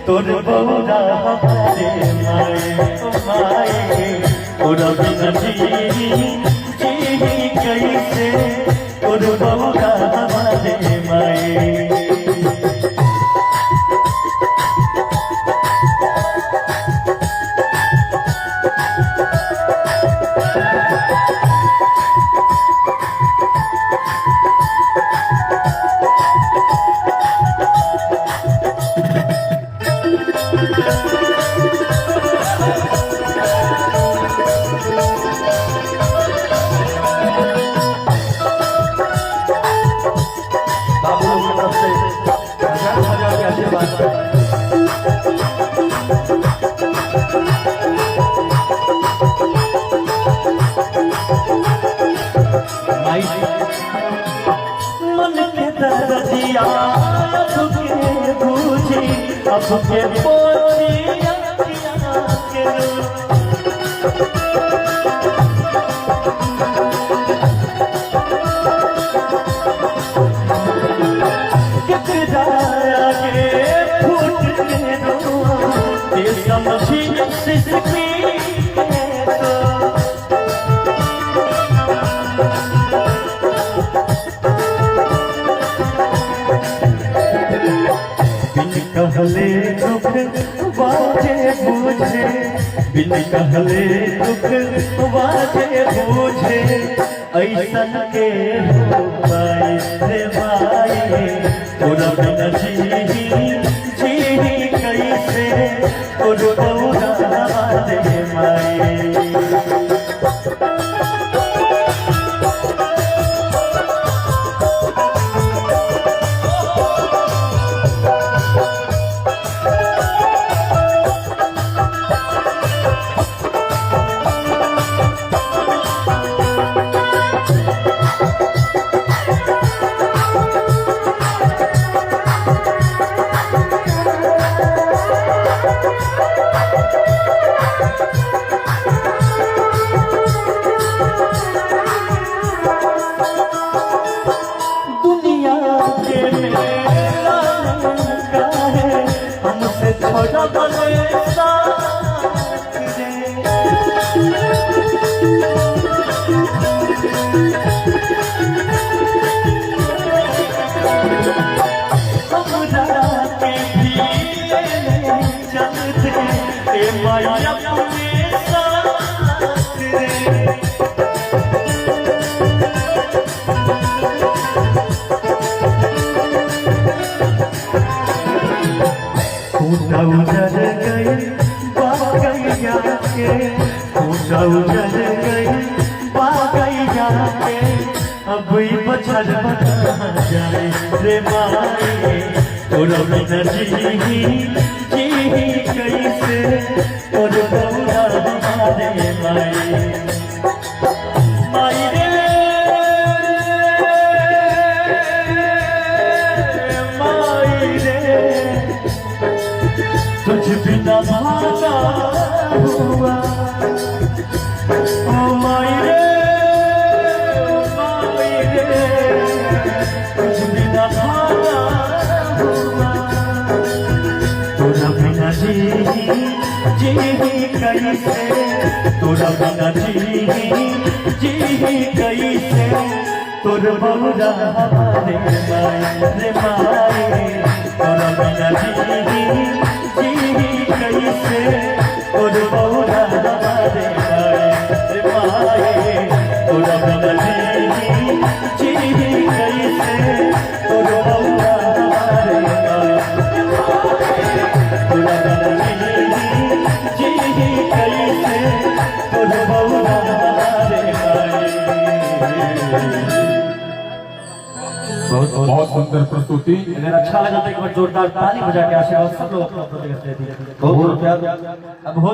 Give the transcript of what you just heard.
तोर बहुरा हमारे माए माए तोरा बिना जी कैसे तोर बहुरा हमारे माए। मन के दर्दिया अब के बूझी अब के पोती के किराया के फूट के रोआ ये समझी सिसकी कहले दुख बाजे बूझे बिन कहले दुख बाजे बूझे ऐसन के हो पाए रे माए तोरा बिना जी कैसे तोर बहुरा रे माए। छोटा बने उजर गई बागैया के उजर गई बागैया के अब बछड़ बना जाए रे माए तोरा बिना जी कैसे तोर बहुरा हमारे माए। तुझ बिना भागा हुआ ओ माई रे तुझ बिना भागा हुआ तोरा बिना जी कैसे तोरा बिना जी कैसे तोर बहुरा हमारे माए रे माए तोरा बिना जी कैसे तोर बहुरा हमारे माए माए तोरा बिना जी कैसे तोर बहुरा हमारे माए तोरा बिना जी कैसे तोर बहुरा हमारे माए। बहुत सुंदर प्रस्तुति। अगर अच्छा लगा तो एक बार जोरदार ताली बजा के आशीर्वाद सब लोग अपना प्रति करते हैं। बहुत प्यार अब